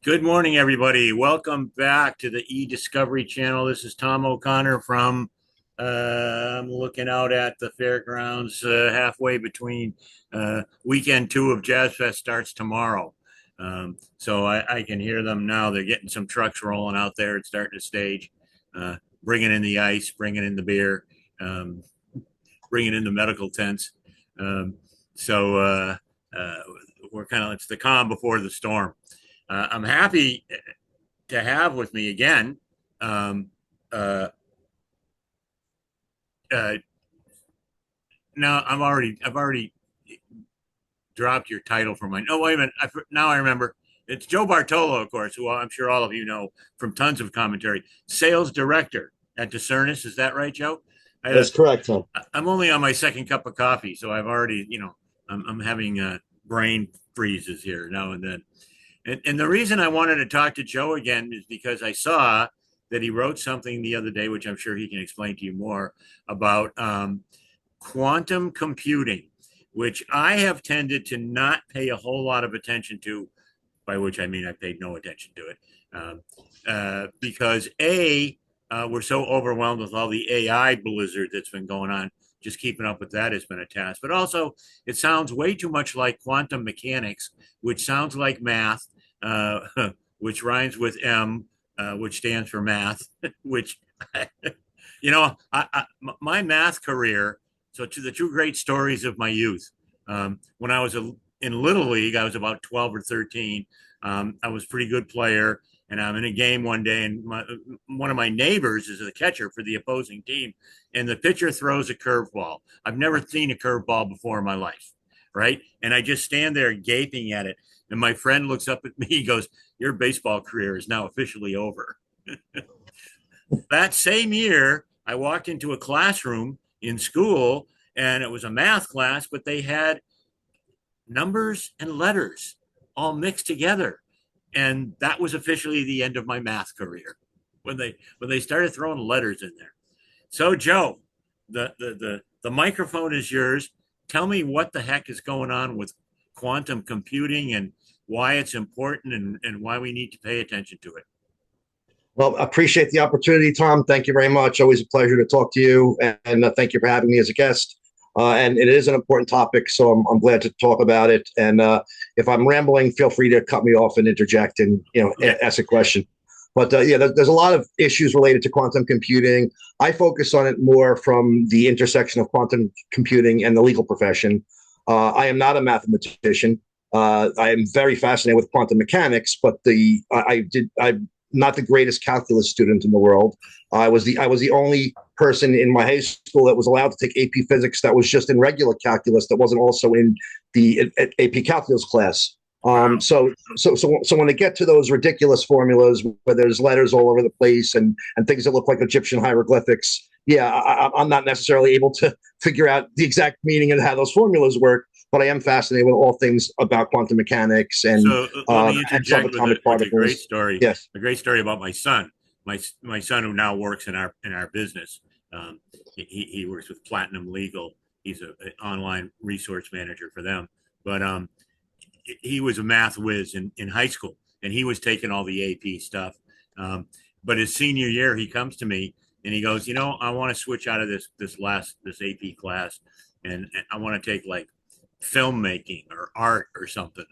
Good morning, everybody. Welcome back to the e-Discovery channel. This is Tom O'Connor from I'm looking out at the fairgrounds halfway between weekend two of Jazz Fest starts tomorrow. So I can hear them now. They're getting some trucks rolling out there and starting to stage, bringing in the ice, bringing in the beer, um, bringing in the medical tents. Um, so we're it's the calm before the storm. I'm happy to have with me again. Um, uh, uh, now I've already dropped your title for mine. Oh, wait a minute. Now I remember. It's Joe Bartolo, of course, who I'm sure all of you know from tons of commentary. Sales director at Discernis. Is that right, Joe? That's correct, Tom. I'm only on my second cup of coffee, so I've already, I'm having brain freezes here now and then. And the reason I wanted to talk to Joe again is because I saw that he wrote something the other day, which I'm sure he can explain to you more about quantum computing, which I have tended to not pay a whole lot of attention to, by which I mean I paid no attention to it, because we're so overwhelmed with all the AI blizzard that's been going on. Just keeping up with that has been a task. But also, it sounds way too much like quantum mechanics, which sounds like math, uh, which rhymes with M, which stands for math, which, my math career. So, to the two great stories of my youth, when I was in Little League, I was about 12 or 13. I was a pretty good player, and I'm in a game one day, and one of my neighbors is a catcher for the opposing team, and the pitcher throws a curveball. I've never seen a curveball before in my life, right? And I just stand there gaping at it. And my friend looks up at me, he goes, "Your baseball career is now officially over." That same year, I walked into a classroom in school, and it was a math class, but they had numbers and letters all mixed together. And that was officially the end of my math career when they started throwing letters in there. So Joe, the microphone is yours. Tell me what the heck is going on with quantum computing and why it's important and why we need to pay attention to it. Well, appreciate the opportunity, Tom. Thank you very much. Always a pleasure to talk to you, and thank you for having me as a guest. And it is an important topic, so I'm glad to talk about it. And if I'm rambling, feel free to cut me off and interject and Okay. ask a question. But yeah, there's a lot of issues related to quantum computing. I focus on it more from the intersection of quantum computing and the legal profession. I am not a mathematician. I am very fascinated with quantum mechanics, but I'm not the greatest calculus student in the world. I was the only person in my high school that was allowed to take AP Physics that was just in regular calculus, that wasn't also in the AP Calculus class. Wow. So when they get to those ridiculous formulas where there's letters all over the place and things that look like Egyptian hieroglyphics, yeah, I'm not necessarily able to figure out the exact meaning and how those formulas work, but I am fascinated with all things about quantum mechanics So let me and interject subatomic with a great particles. story. Yes. A great story about my son. My son who now works in our business. He works with Platinum Legal. He's an online resource manager for them. But he was a math whiz in high school, and he was taking all the AP stuff. Um, but his senior year, he comes to me and he goes, I want to switch out of this AP class, and I want to take like filmmaking or art or something.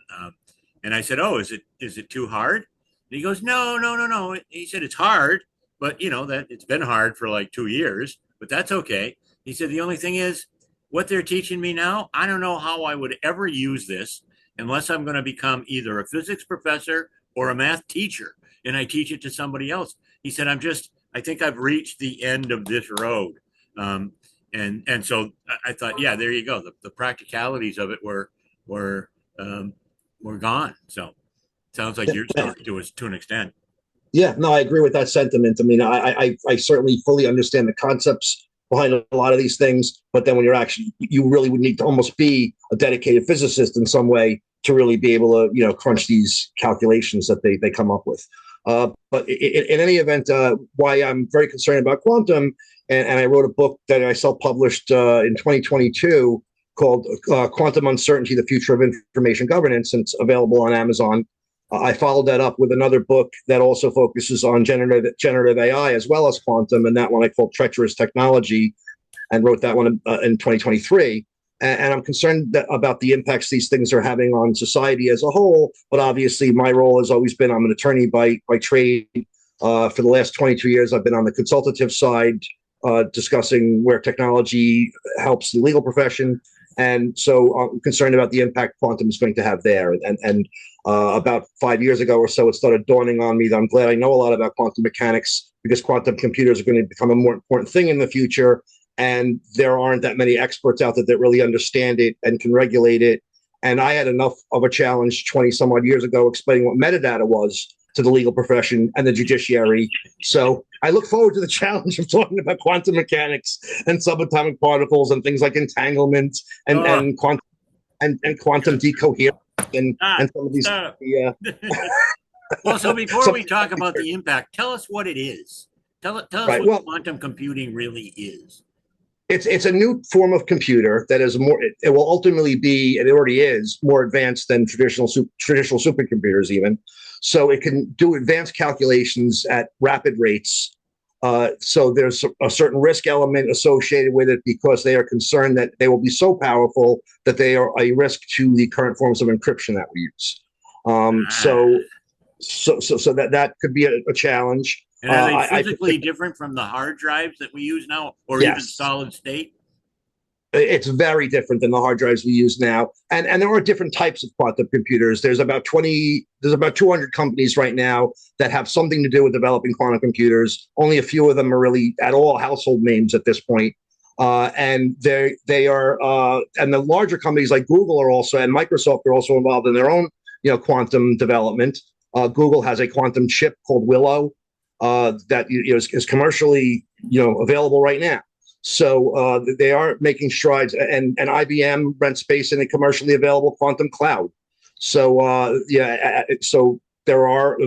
And I said, "Oh, is it too hard?" And he goes, "No, no, no, no." He said, "It's hard, but that it's been hard for like 2 years, but that's okay." He said, "The only thing is, what they're teaching me now, I don't know how I would ever use this unless I'm going to become either a physics professor or a math teacher, and I teach it to somebody else." He said, I think I've reached the end of this road." Um, and so I thought, yeah, there you go. The practicalities of it were um, were gone. So sounds like your story to an extent. Yeah, no, I agree with that sentiment. I mean, I certainly fully understand the concepts behind a lot of these things, but then when you really would need to almost be a dedicated physicist in some way to really be able to, crunch these calculations that they come up with. But in any event, why I'm very concerned about quantum, and I wrote a book that I self-published in 2022 called Quantum Uncertainty: The Future of Information Governance, and it's available on Amazon. I followed that up with another book that also focuses on generative AI as well as quantum, and that one I called Treacherous Technology, and wrote that one in 2023. And I'm concerned about the impacts these things are having on society as a whole. But obviously, my role has always been, I'm an attorney by trade. For the last 22 years, I've been on the consultative side, discussing where technology helps the legal profession. And so I'm concerned about the impact quantum is going to have there. And about 5 years ago or so, it started dawning on me that I'm glad I know a lot about quantum mechanics, because quantum computers are going to become a more important thing in the future. And there aren't that many experts out there that really understand it and can regulate it. And I had enough of a challenge 20 some odd years ago explaining what metadata was to the legal profession and the judiciary. So I look forward to the challenge of talking about quantum mechanics and subatomic particles and things like entanglement and quantum decoherence and some of these. Well, so before we talk about the impact, tell us what it is. Tell us what quantum computing really is. It's a new form of computer that is more. It will ultimately be, and it already is, more advanced than traditional supercomputers even. So it can do advanced calculations at rapid rates. So there's a certain risk element associated with it, because they are concerned that they will be so powerful that they are a risk to the current forms of encryption that we use. So that could be a challenge. And are they physically different from the hard drives that we use now, or even solid state? It's very different than the hard drives we use now. And there are different types of quantum computers. There's about 200 companies right now that have something to do with developing quantum computers. Only a few of them are really at all household names at this point. And they are, and the larger companies like Google are also, and Microsoft are also involved in their own, quantum development. Google has a quantum chip called Willow that is commercially, available right now. So they are making strides, and IBM rents space in a commercially available quantum cloud. So so there are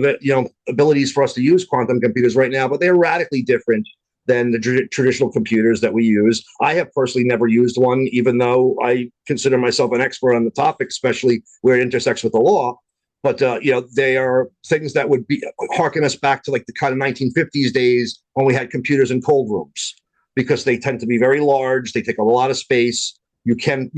abilities for us to use quantum computers right now, but they're radically different than the traditional computers that we use. I have personally never used one, even though I consider myself an expert on the topic, especially where it intersects with the law. But they are things that would harken us back to like the kind of 1950s days when we had computers in cold rooms, because they tend to be very large. They take a lot of space. You can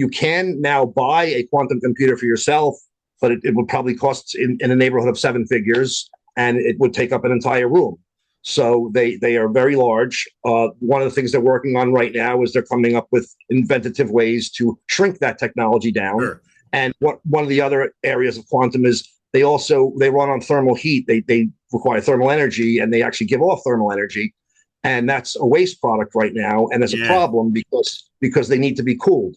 now buy a quantum computer for yourself, but it would probably cost in the neighborhood of 7 figures, and it would take up an entire room. So they are very large. One of the things they're working on right now is they're coming up with inventive ways to shrink that technology down. Sure. And one of the other areas of quantum is they run on thermal heat. They require thermal energy, and they actually give off thermal energy. And that's a waste product right now, and it's a problem because they need to be cooled.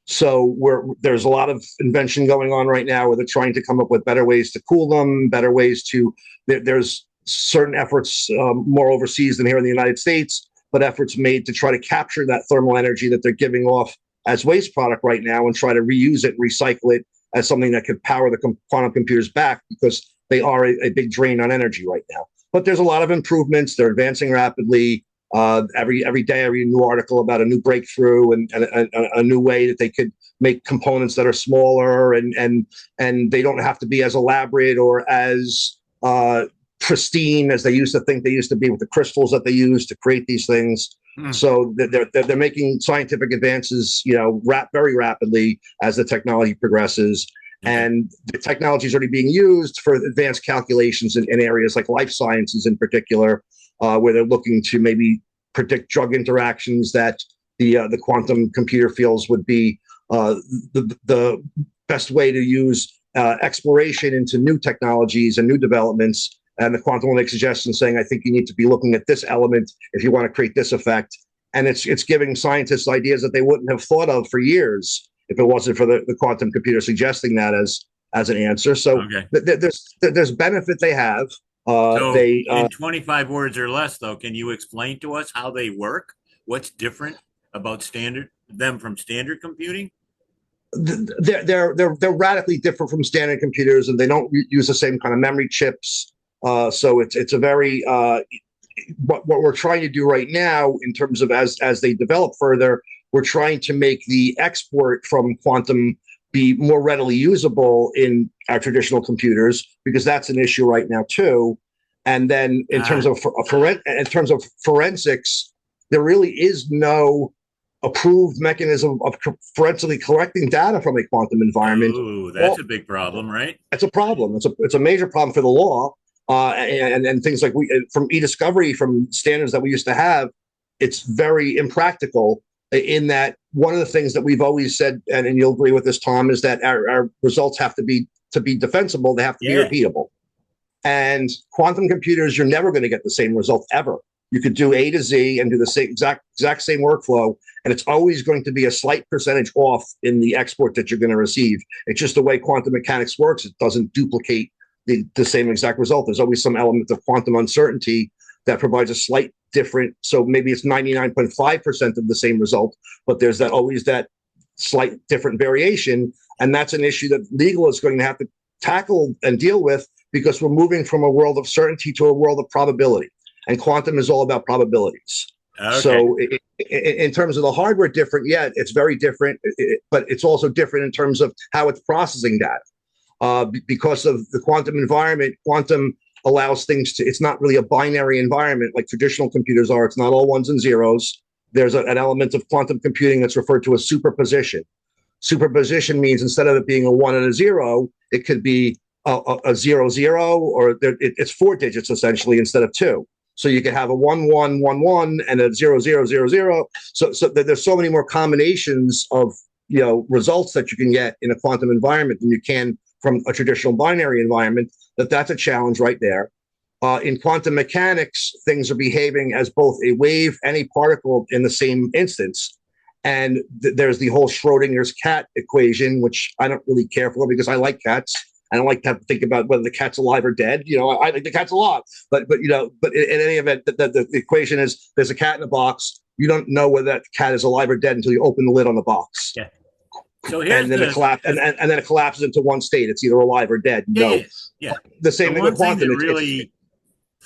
So there's a lot of invention going on right now where they're trying to come up with better ways to cool them, better ways to. There's certain efforts more overseas than here in the United States, but efforts made to try to capture that thermal energy that they're giving off as waste product right now and try to reuse it, recycle it as something that could power the quantum computers back, because they are a big drain on energy right now. But there's a lot of improvements. They're advancing rapidly. Every day I read a new article about a new breakthrough and a new way that they could make components that are smaller and they don't have to be as elaborate or as pristine as they used to think they used to be with the crystals that they use to create these things. So they're making scientific advances, very rapidly as the technology progresses. And the technology is already being used for advanced calculations in areas like life sciences in particular, where they're looking to maybe predict drug interactions that the quantum computer feels would be the best way to use exploration into new technologies and new developments. And the quantum will make suggestions saying, I think you need to be looking at this element if you want to create this effect. And it's giving scientists ideas that they wouldn't have thought of for years if it wasn't for the quantum computer suggesting that as an answer. So there's benefit they have. In 25 words or less, though, can you explain to us how they work? What's different about them from standard computing? They're radically different from standard computers, and they don't use the same kind of memory chips. So it's a very what we're trying to do right now in terms of as they develop further, we're trying to make the export from quantum be more readily usable in our traditional computers, because that's an issue right now too. And then in terms of forensics, there really is no approved mechanism of forensically collecting data from a quantum environment. Oh, that's a big problem, right? It's a problem. It's a major problem for the law, and things like from e-discovery, from standards that we used to have. It's very impractical, in that one of the things that we've always said, and you'll agree with this, Tom, is that our results have to be defensible. They have to be repeatable. And quantum computers, you're never going to get the same result ever. You could do A to Z and do the same exact same workflow, and it's always going to be a slight percentage off in the export that you're going to receive. It's just the way quantum mechanics works. It doesn't duplicate the same exact result. There's always some element of quantum uncertainty that provides a slight different. So maybe it's 99.5% of the same result, but there's always that slight different variation. And that's an issue that legal is going to have to tackle and deal with, because we're moving from a world of certainty to a world of probability. And quantum is all about probabilities. Okay. So in terms of the hardware different, it's very different, but it's also different in terms of how it's processing data. Because of the quantum environment, quantum allows things to, it's not really a binary environment like traditional computers are. It's not all ones and zeros. There's an element of quantum computing that's referred to as superposition. Superposition means instead of it being a 1 and a 0, it could be a 0 0, or it's 4 digits essentially instead of 2. So you could have a 1 1 1 1 and a 0 0 0 0. So there's so many more combinations of results that you can get in a quantum environment than you can from a traditional binary environment. That's a challenge right there. In quantum mechanics, things are behaving as both a wave and a particle in the same instance. And there's the whole Schrodinger's cat equation, which I don't really care for because I like cats. I don't like to have to think about whether the cat's alive or dead. I think the cat's alive, but in any event, the equation is there's a cat in a box. You don't know whether that cat is alive or dead until you open the lid on the box. Yeah. So here's and then it collapses into one state. It's either alive or dead. Yeah. The same thing with quantum. Thing that really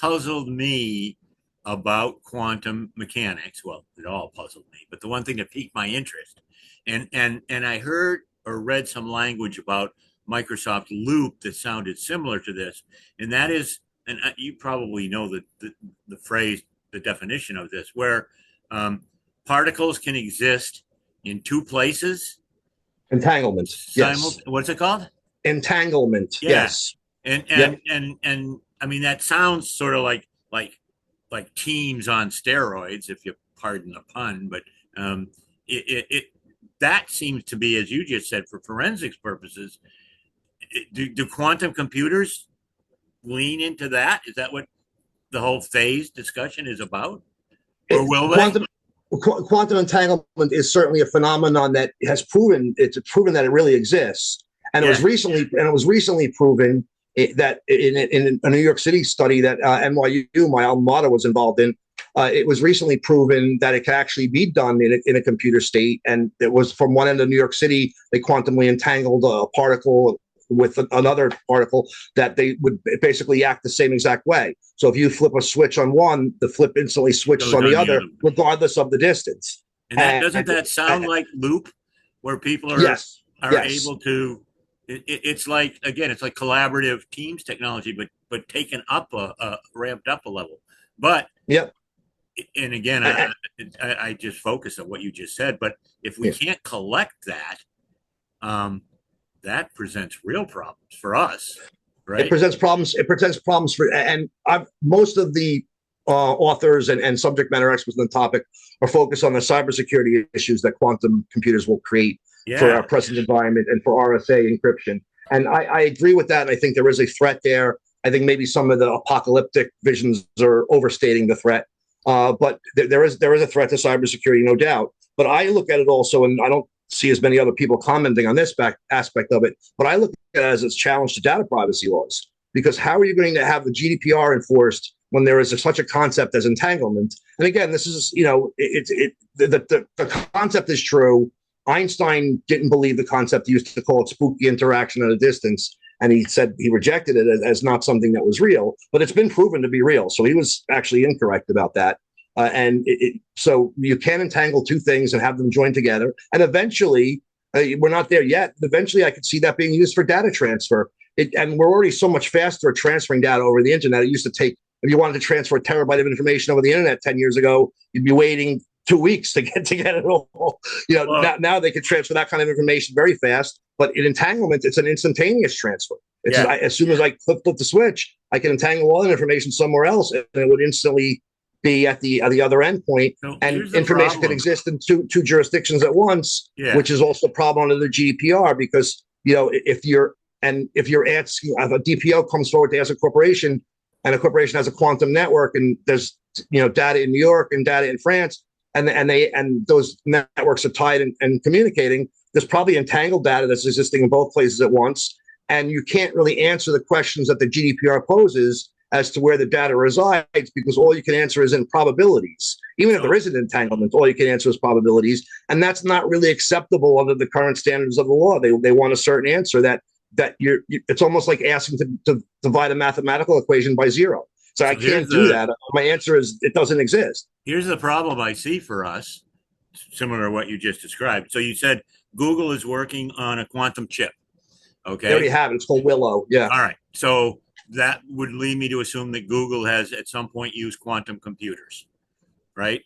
puzzled me about quantum mechanics, well, it all puzzled me, but the one thing that piqued my interest, and I heard or read some language about Microsoft Loop that sounded similar to this, and that is, and you probably know the phrase, the definition of this, where particles can exist in two places. Entanglement. Yes. What's it called? Entanglement. Yeah. Yes. And I mean, that sounds sort of like teams on steroids, if you pardon the pun, but that seems to be, as you just said, for forensics purposes. Do quantum computers lean into that? Is that what the whole phase discussion is about? Or will they? Quantum entanglement is certainly a phenomenon that has proven that it really exists, and it was recently proven that in a New York City study that NYU, my alma mater, was involved in. It was recently proven that it can actually be done in a computer state, and it was from one end of New York City. They quantumly entangled a particle with another particle that they would basically act the same exact way. So if you flip a switch on one, the flip instantly switches on the other, regardless of the distance. And doesn't that sound like Loop, where people are able to? It's like, again, it's like collaborative teams technology, but taken up ramped up a level. But and again, I just focus on what you just said. But if we can't collect that, that presents real problems for us, right? It presents problems for, and most of the authors and subject matter experts on the topic are focused on the cybersecurity issues that quantum computers will create for our present environment and for RSA encryption. And I agree with that. And I think there is a threat there. I think maybe some of the apocalyptic visions are overstating the threat. But there is a threat to cybersecurity, no doubt. But I look at it also, and I don't see as many other people commenting on this aspect of it, but I look at it as a challenge to data privacy laws. Because how are you going to have the GDPR enforced when there is such a concept as entanglement? And again, this is, the concept is true. Einstein didn't believe the concept. He used to call it spooky interaction at a distance. And he said he rejected it as not something that was real, but it's been proven to be real. So he was actually incorrect about that. So you can entangle two things and have them join together. And eventually, We're not there yet. Eventually, I could see that being used for data transfer. And we're already so much faster at transferring data over the internet. It used to take, if you wanted to transfer a terabyte of information over the internet 10 years ago, you'd be waiting 2 weeks to get it all. Now they can transfer that kind of information very fast. But in entanglement, it's an instantaneous transfer. As soon as I flip the switch, I can entangle all that information somewhere else, and it would instantly be at the other endpoint. And information can exist in two jurisdictions at once, which is also a problem under the GDPR, because if you're asking, if a DPO comes forward to ask a corporation, and a corporation has a quantum network, and there's data in New York and data in France, and those networks are tied and communicating, there's probably entangled data that's existing in both places at once, and you can't really answer the questions that the GDPR poses as to where the data resides, because all you can answer is in probabilities. Even if there is an entanglement, all you can answer is probabilities, and that's not really acceptable under the current standards of the law. They want a certain answer that it's almost like asking to divide a mathematical equation by zero. So I can't do that. My answer is it doesn't exist. Here's the problem I see for us, similar to what you just described. So you said Google is working on a quantum chip. Okay. They already have it. It's called Willow. Yeah. All right. So that would lead me to assume that Google has at some point used quantum computers, right?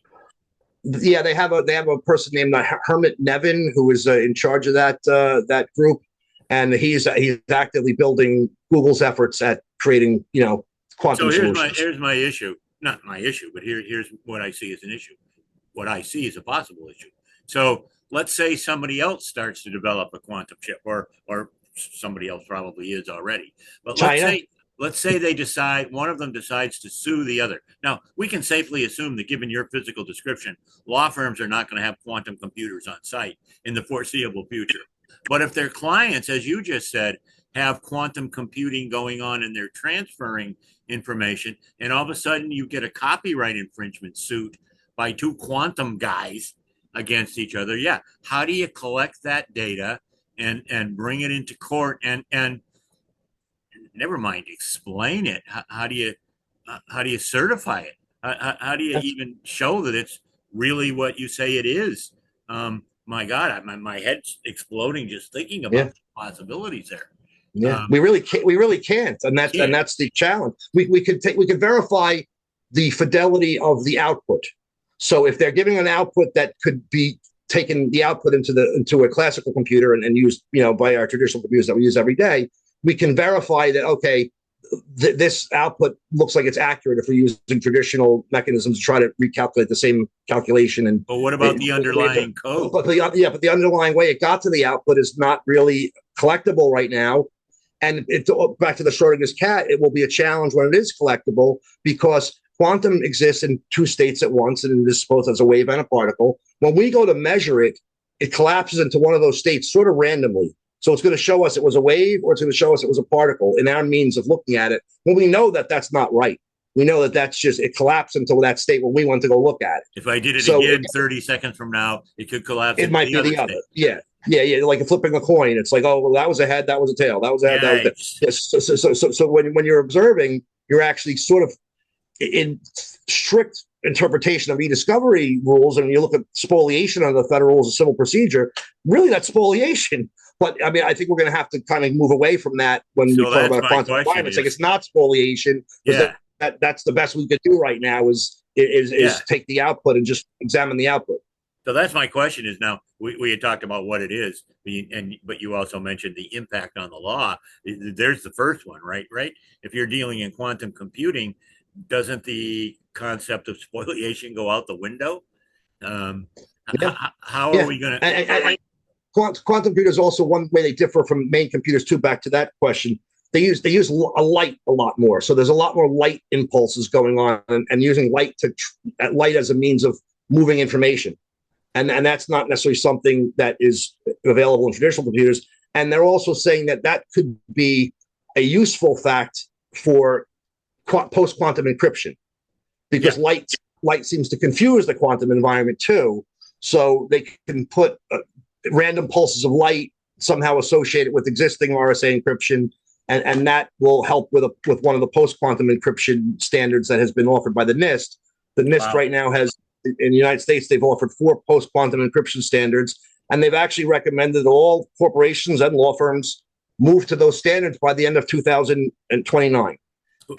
Yeah, they have a person named Hermit Nevin who is in charge of that group, and he's actively building Google's efforts at creating quantum solutions. Here's my issue. Not my issue, but here's what I see as an issue. What I see as a possible issue. So let's say somebody else starts to develop a quantum chip, or somebody else probably is already. But China? Let's say they decide, one of them decides to sue the other. Now, we can safely assume that given your physical description, law firms are not going to have quantum computers on site in the foreseeable future. But if their clients, as you just said, have quantum computing going on and they're transferring information, and all of a sudden you get a copyright infringement suit by two quantum guys against each other, how do you collect that data and bring it into court and never mind explain it? How do you certify it? How do you even show that it's really what you say it is? My God, my head's exploding just thinking about the possibilities there. Yeah, we really can't, and that's the challenge. We could verify the fidelity of the output. So if they're giving an output that could be taken, the output into a classical computer and used by our traditional computers that we use every day, we can verify that this output looks like it's accurate if we're using traditional mechanisms to try to recalculate the same calculation. But what about the underlying code? But the underlying way it got to the output is not really collectible right now. And back to the Schrodinger's cat, it will be a challenge when it is collectible, because quantum exists in two states at once, and it is both as a wave and a particle. When we go to measure it, it collapses into one of those states sort of randomly. So it's going to show us it was a wave, or it's going to show us it was a particle in our means of looking at it. When we know that that's not right. We know that that's just, it collapsed into that state when we want to go look at it. If I did it again 30 seconds from now, it could collapse. It might be the other. Yeah. Like flipping a coin. It's like, oh, well, that was a head, that was a tail. That was a head, that was a tail. Yes. So when you're observing, you're actually sort of in strict interpretation of e-discovery rules. And when you look at spoliation under the Federal Rules of Civil Procedure, really that's spoliation. But I mean, I think we're going to have to kind of move away from that when we talk about quantum environments. Like, it's not spoliation. That's the best we could do right now is take the output and just examine the output. So that's my question is, now we had talked about what it is, but you also mentioned the impact on the law. There's the first one, right? If you're dealing in quantum computing, doesn't the concept of spoliation go out the window? How are we going to? Quantum computers also, one way they differ from main computers too. Back to that question, they use a light a lot more. So there's a lot more light impulses going on, and using light as a means of moving information. And that's not necessarily something that is available in traditional computers. And they're also saying that could be a useful fact for post-quantum encryption, because light seems to confuse the quantum environment too. So they can put random pulses of light somehow associated with existing RSA encryption, and that will help with one of the post-quantum encryption standards that has been offered by the NIST. The NIST right now has, in the United States, they've offered 4 post-quantum encryption standards, and they've actually recommended all corporations and law firms move to those standards by the end of 2029.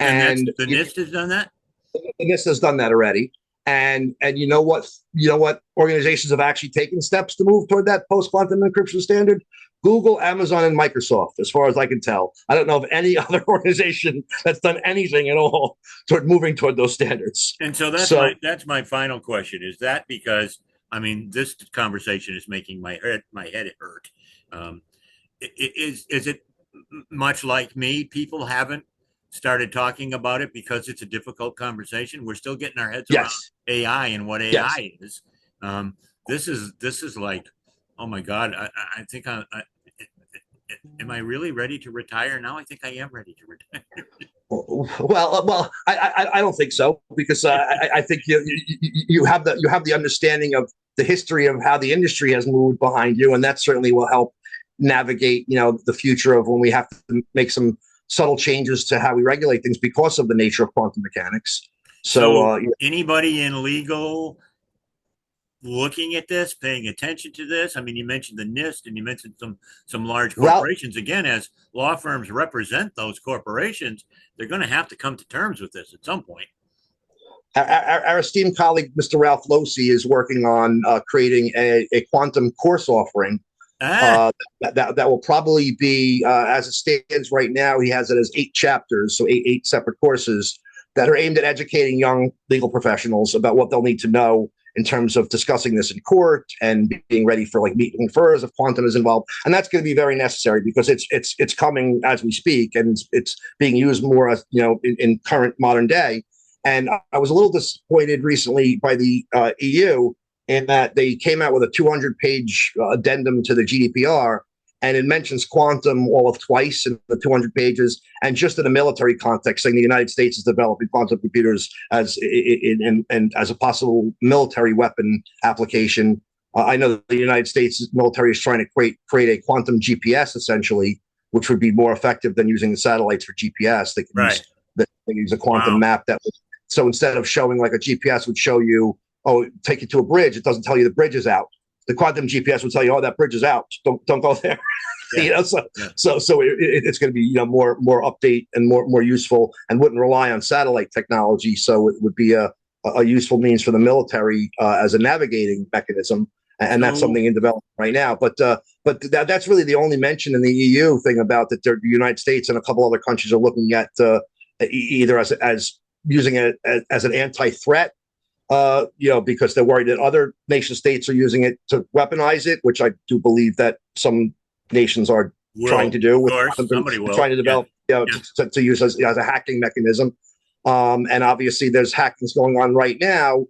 And that's, And the NIST has done that? the NIST has done that already. And you know what? You know what organizations have actually taken steps to move toward that post-quantum encryption standard? Google, Amazon, and Microsoft, as far as I can tell. I don't know of any other organization that's done anything at all toward moving toward those standards. And so that's my final question. Is that because, I mean, this conversation is making my head hurt. Is it much like me? People haven't started talking about it because it's a difficult conversation. We're still getting our heads around AI and what AI is. This is like, oh my God, I think am I really ready to retire now? I think I am ready to retire. Well, I don't think so, because I think you have the understanding of the history of how the industry has moved behind you, and that certainly will help navigate, the future of when we have to make some subtle changes to how we regulate things because of the nature of quantum mechanics. So anybody in legal looking at this, paying attention to this? I mean, you mentioned the NIST and you mentioned some large corporations. Again, as law firms represent those corporations, they're going to have to come to terms with this at some point. Our esteemed colleague, Mr. Ralph Losi, is working on creating a quantum course offering that will probably be, as it stands right now, he has it as 8 chapters, so eight separate courses that are aimed at educating young legal professionals about what they'll need to know in terms of discussing this in court and being ready for like meeting FERS if quantum is involved. And that's going to be very necessary because it's coming as we speak, and it's being used more as, in current modern day. And I was a little disappointed recently by the EU in that they came out with a 200-page addendum to the GDPR, and it mentions quantum all of twice in the 200 pages, and just in a military context, saying the United States is developing quantum computers as as a possible military weapon application. I know the United States military is trying to create a quantum GPS, essentially, which would be more effective than using the satellites for GPS. They can use a quantum map that would, so instead of showing like a GPS would show you, take you to a bridge, it doesn't tell you the bridge is out. The quantum GPS will tell you, that bridge is out. Don't go there. So it's going to be more update and more useful, and wouldn't rely on satellite technology. So it would be a useful means for the military as a navigating mechanism, and that's something in development right now. But that's really the only mention in the EU thing about that. The United States and a couple other countries are looking at either as using it as an anti-threat. Because they're worried that other nation states are using it to weaponize it, which I do believe that some nations are trying to do. Trying to develop, to use as a hacking mechanism. And obviously, there's hackings going on right now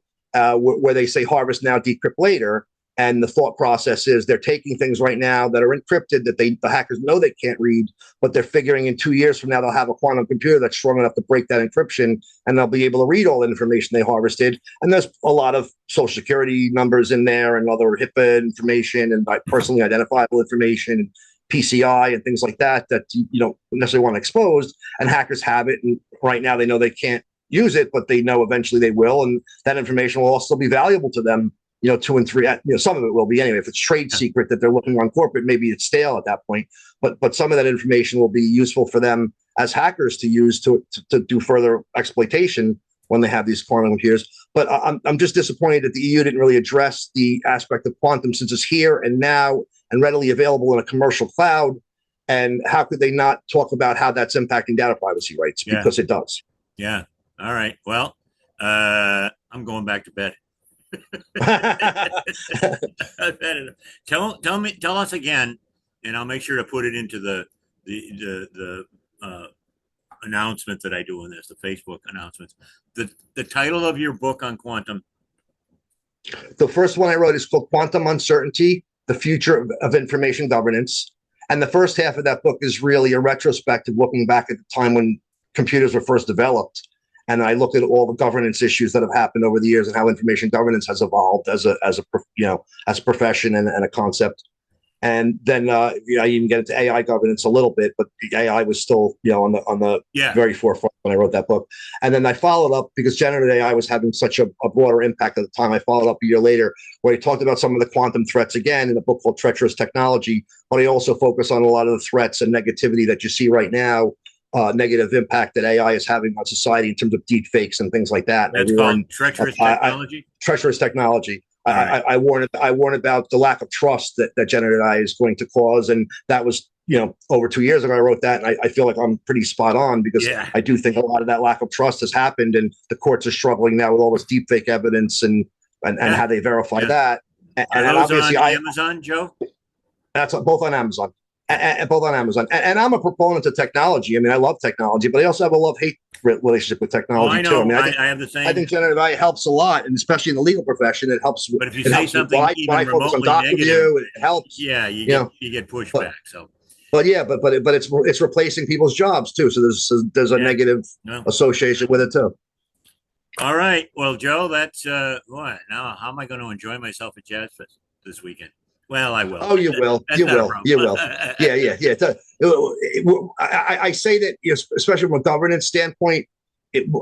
where they say harvest now, decrypt later. And the thought process is they're taking things right now that are encrypted that the hackers know they can't read, but they're figuring in 2 years from now they'll have a quantum computer that's strong enough to break that encryption, and they'll be able to read all the information they harvested. And there's a lot of social security numbers in there and other HIPAA information and personally identifiable information and PCI and things like that you don't necessarily want exposed. And hackers have it, and right now they know they can't use it, but they know eventually they will, and that information will also be valuable to them. 2 and 3, some of it will be anyway. If it's trade secret that they're looking on corporate, maybe it's stale at that point. But some of that information will be useful for them as hackers to use to do further exploitation when they have these quantum computers. But I'm just disappointed that the EU didn't really address the aspect of quantum, since it's here and now and readily available in a commercial cloud. And how could they not talk about how that's impacting data privacy rights? Because it does. Yeah. All right. Well, I'm going back to bed. Tell us again, and I'll make sure to put it into the announcement that I do in this, the Facebook announcements. The title of your book on quantum. The first one I wrote is called Quantum Uncertainty: The Future of Information Governance. And the first half of that book is really a retrospective, looking back at the time when computers were first developed. And I looked at all the governance issues that have happened over the years and how information governance has evolved as a profession and a concept. And then I even get into AI governance a little bit, but AI was still on the Yeah. very forefront when I wrote that book. And then I followed up because generative AI was having such a broader impact at the time. I followed up a year later where I talked about some of the quantum threats again in a book called Treacherous Technology, but I also focus on a lot of the threats and negativity that you see right now, negative impact that AI is having on society in terms of deep fakes and things like that. That's called Treacherous Technology? Treacherous Technology. Right. I warn about the lack of trust that generative AI is going to cause, and that was over 2 years ago I wrote that, and I feel like I'm pretty spot on because I do think a lot of that lack of trust has happened, and the courts are struggling now with all this deepfake evidence and how they verify that. And obviously, on Amazon, Joe. That's both on Amazon. Both on Amazon. And I'm a proponent of technology. I mean, I love technology, but I also have a love-hate relationship with technology I know. too. I have the same. I think generative AI helps a lot, and especially in the legal profession, it helps. But if you say something even remotely negative, it helps. Yeah, you get pushback. So. But it's replacing people's jobs too. So there's a negative association with it too. All right. Well, Joe, that's what now. How am I going to enjoy myself at Jazz Fest this weekend? Well, I will. Oh, you will. You will. You will. Yeah. I say that, especially from a governance standpoint,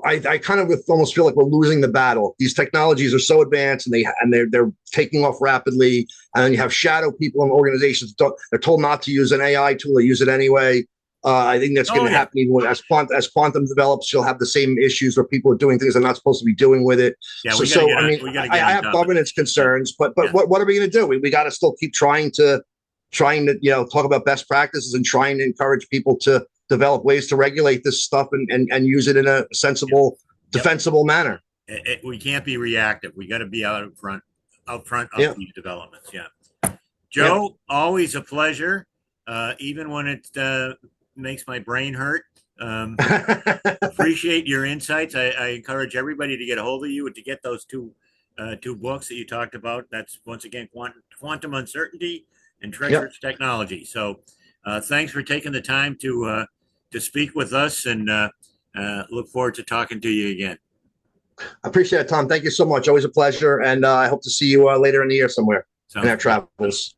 I kind of almost feel like we're losing the battle. These technologies are so advanced, and they're taking off rapidly. And then you have shadow people in organizations. They're told not to use an AI tool. They use it anyway. I think that's going to happen even as quantum develops. You'll have the same issues where people are doing things they're not supposed to be doing with it. Yeah, I have governance concerns, but what are we going to do? We got to still keep trying to talk about best practices and trying to encourage people to develop ways to regulate this stuff and use it in a sensible, defensible manner. We can't be reactive. We got to be out front of these developments. Yeah, Joe, always a pleasure, even when it makes my brain hurt. Appreciate your insights. I encourage everybody to get a hold of you and to get those two books that you talked about. That's once again Quantum Uncertainty and Treacherous Technology. So thanks for taking the time to speak with us, and look forward to talking to you again. I appreciate it, Tom. Thank you so much. Always a pleasure, and I hope to see you later in the year somewhere in our travels.